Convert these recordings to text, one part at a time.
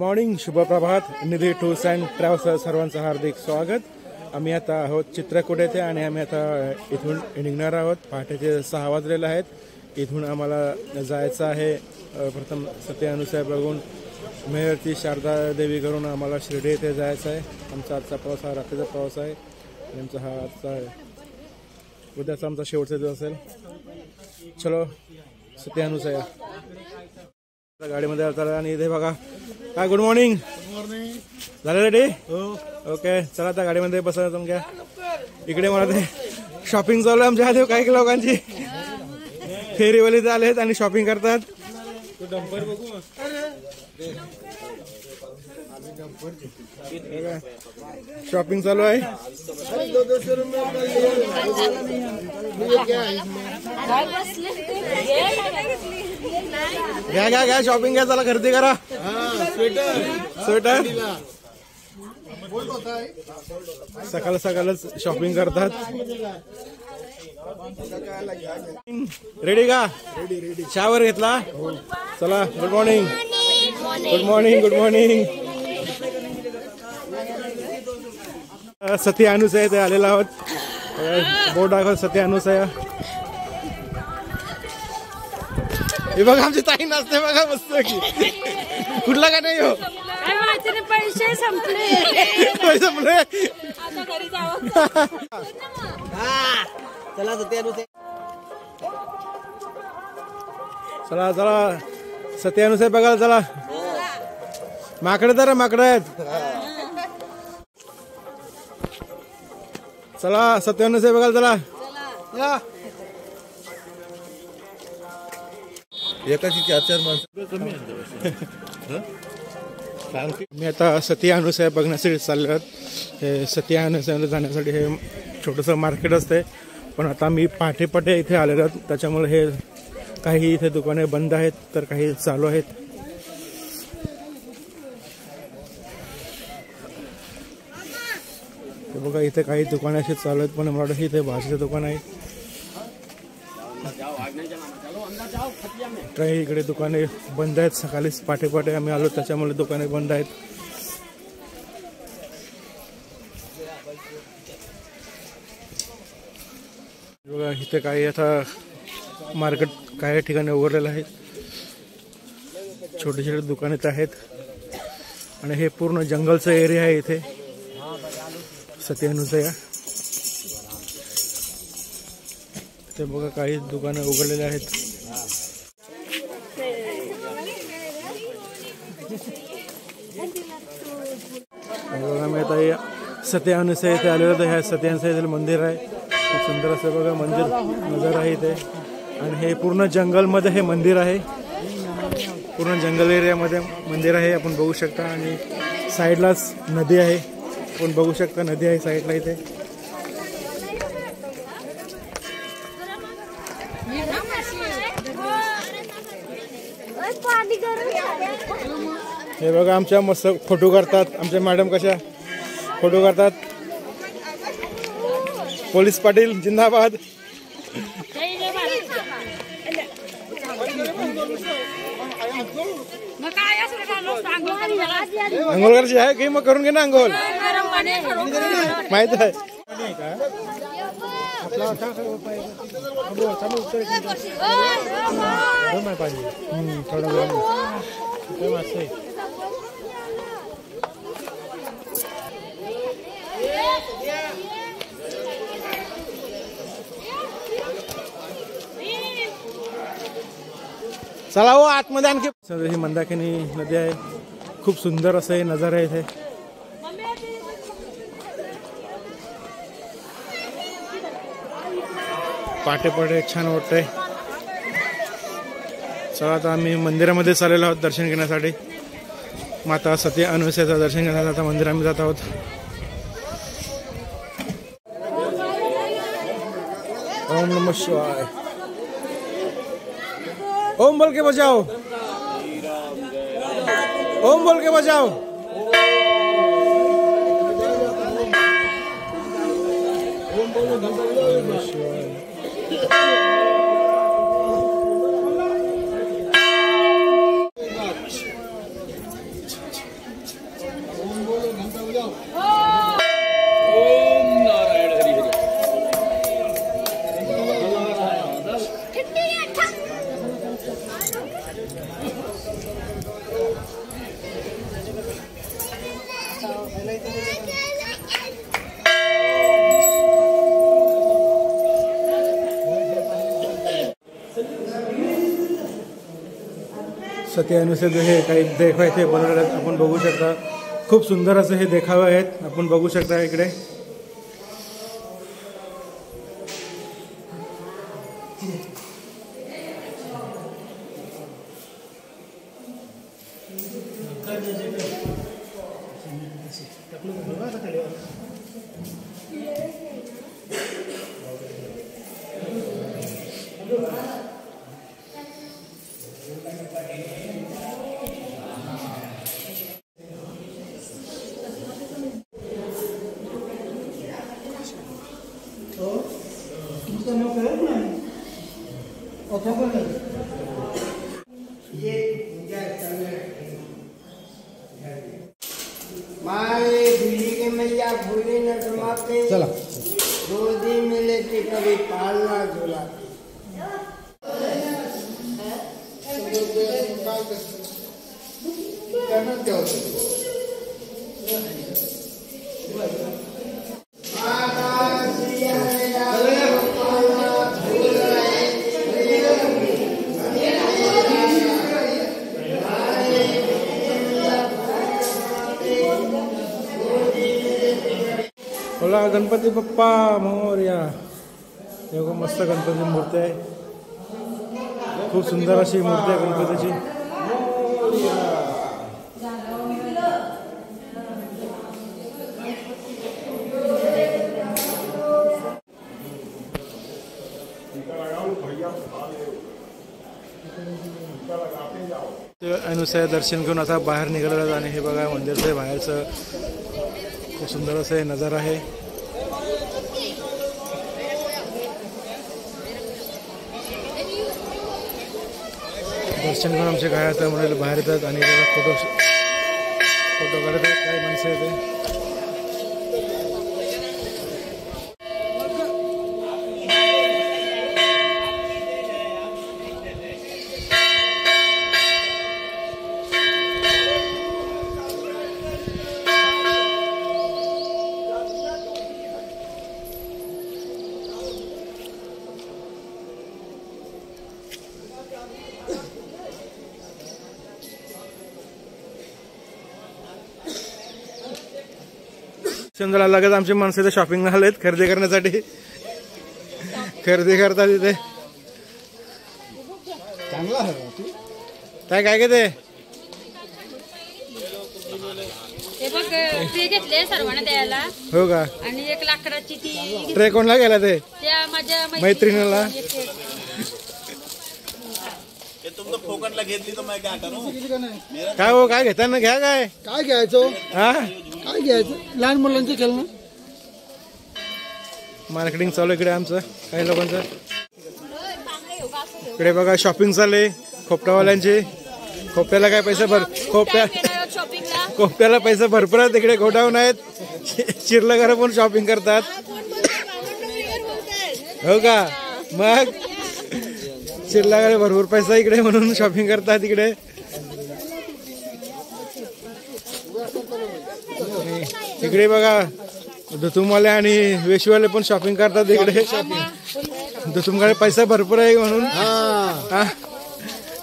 Morning, शुभ प्रभात. निधी tours and travels सर्वांचं हार्दिक स्वागत. आम्ही आता आहोत चित्रकूट येथे आणि आम्ही आता इथून निघणार आहोत. पहाटेचे 6 वाजलेले आहेत. इथून आम्हाला जायचं आहे प्रथम सत्य अनुसया बघून मेहरची शारदा देवी करून आम्हाला शिर्डी येथे जायचं आहे. आमचा आजचा प्रवास हा रात्रीचा प्रवास आहे आणि आमचा हा आजचा उद्याचा आमचा शेवटचा दिवस असेल. चलो सत्य अनुसया गाडीमध्ये आता. आणि इथे बघा काय. Good morning. झालं रेडी? ओके, चला आता गाडीमध्ये बसा. तुमच्या इकडे मला ते शॉपिंग चालू आहे आमच्या आधी काही लोकांची. फेरीवाले आलेत आणि शॉपिंग करतात. डंपर बघू शॉपिंग चालू आहे. घ्या घ्या घ्या शॉपिंग घ्या. चला खरेदी करा. स्वेटर सकाळ सकाळच शॉपिंग करतात. रेडी का? रेडी. शावर घेतला? चला. Good morning. Good morning. Good morning. सत्य अनुसया ते आलेला आहोत. बोर्ड दाखव सत्य अनुसया. हे बघा आमची ताई नाचते बघा मस्त की. कुठला का नाही हो? पैसे संपले. पैसे संपले. आता घरी जावं. चला सत्य अनुसया. चला चला सत्य अनुसया बघायला चला. माकडे तर माकडे आहेत. चला सत्य अनुसया बघायला चला. या एकाची 4-4 माणसं कमी. मी आता सत्य अनुसया बघण्यासाठी चाललो आहोत. हे सत्य अनुसयाला जाण्यासाठी हे छोटंसं मार्केट असते. पण आता मी पहाटे इथे आलेलो आहोत. त्याच्यामुळे हे काही इथे दुकाने बंद आहेत तर काही चालू आहेत. हे बघा इथे काही दुकाने अशी चालू आहेत. पण मला वाटतं इथे भाजीचं दुकान आहे. काही इकडे दुकाने बंद आहेत. सकाळीच पहाटे आम्ही आलो त्याच्यामुळे दुकाने बंद आहेत. बघा इथे काही आता मार्केट काही ठिकाणी उघडलेलं आहे. छोटे छोटे दुकाने आहेत आणि हे पूर्ण जंगलचा एरिया आहे इथे सत्य अनुसया. ते बघा काही दुकाने उघडलेले आहेत. बघा मी आता सत्य अनुसया इथे आलेलो होतो. ह्या सत्य अनुसया मंदिर आहे. खूप सुंदर असं बघा मंदिर नजर आहे इथे. आणि हे पूर्ण जंगलमध्ये हे मंदिर आहे. पूर्ण जंगल एरियामध्ये मंदिर आहे. आपण बघू शकता. आणि साईडलाच नदी आहे. आपण बघू शकता नदी आहे साईडला इथे. हे बघा आमच्या मस्त फोटो करतात. आमच्या मॅडम कशा फोटो करतात. पोलीस पाटील जिंदाबाद. अंघोळ करायची आहे की मग करून घे ना अंघोळ. माहित आहे चला हो आतमध्ये. आणखी ही मंदाकिनी नदी आहे. खूप सुंदर असं हे नजारा आहे इथे. पहाटे छान वाटतंय. चला आता आम्ही मंदिरामध्ये चाललेलो आहोत दर्शन घेण्यासाठी. माता सत्य अनुसयाचं दर्शन घेण्यासाठी आता मंदिरामध्ये जात आहोत. ओम नमः शिवाय. ओम बोल के बजाओ. ओम बोल के बजाओ. सत्यानुसार हे काही देखावे ते बनवले आहेत आपण बघू शकता. खूप सुंदर असं हे देखावे आहेत आपण बघू शकता इकडे. चला गोदी मिले कि कभी पालना झूला. बोला गणपती बाप्पा मोरया. एवढं मस्त गणपती मूर्ती आहे. खूप सुंदर अशी मूर्ती आहे गणपतीची. अनुसार दर्शन घेऊन आता बाहेर निघालेलं आणि हे बघा मंदिरचं बाहेरचं खूप सुंदर असं हे नजारा आहे. दर्शन घेऊन आमचे काय आता म्हणाले बाहेर येतात आणि फोटो काढत आहेत. काय माणसं येते चंद्राला लगत आमची माणसं इथे शॉपिंग आलेत खरेदी करण्यासाठी. खरेदी करतात इथे. चांगला काय काय ते बघ ते घेतले सर्वांना द्यायला. हो का. आणि 1 लाकडाची ती ट्रे कोणला गेला ते त्या माझ्या मैत्रिणीला. काय हो काय घेताना घ्या काय काय घ्यायचं. हा काय घ्यायचं लहान मुलांचं खेळणं. मार्केटिंग चालू इकडे आमचं काही लोकांचं. इकडे बघा शॉपिंग चालले खोपटावाल्यांची. खोप्याला काय पैसे खोप्याला पैसे भरपूर आहेत. इकडे गोडाऊन आहेत. चिरलगार पण शॉपिंग करतात. हो का. मग चिरलगार भरपूर पैसा इकडे म्हणून शॉपिंग करतात इकडे. इकडे बघा धुतुमवाले आणि वेशीवाले पण शॉपिंग करतात इकडे. धुतुमकडे पैसा भरपूर आहे म्हणून.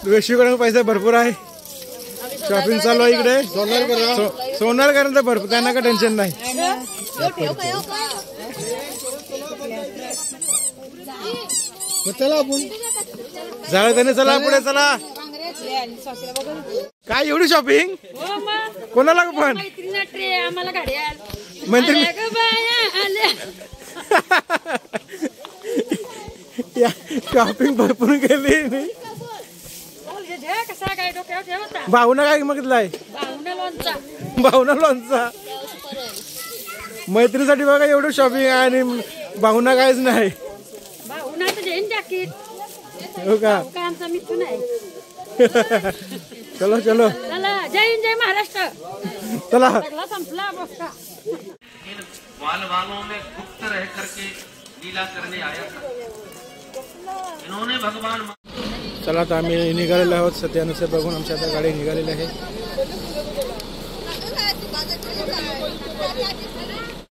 वेशीकडे पैसा भरपूर आहे. शॉपिंग चालू आहे इकडे. सोनार करून तर भरपूर त्यांना का टेन्शन नाही. चला आपण झालं त्याने. चला पुढे चला. काय एवढी शॉपिंग कोणाला पण मैत्रिणीला ट्रे आम्हाला घड्याळ मैत्रिणी शॉपिंग भरपूर केली मी. कसा काय डोक्यावर ठेवता. भाऊना काय मागितलाय. भाऊना लोणचा. मैत्रीसाठी बघा एवढं शॉपिंग आहे आणि भाऊना काहीच नाही. भाऊना तर जैन जॅकेट. हो का. आमचा मिथून आहे. चलो चलो चला जय हिंद जय महाराष्ट्र. चला संपला बसका. बाल बालों में गुप्त रह करके लीला करने आया था. इन्होंने भगवान. चला आता आम्ही निघालेलो आहोत. सत्यानुसार बघून आमच्या आता गाडी निघालेली आहे.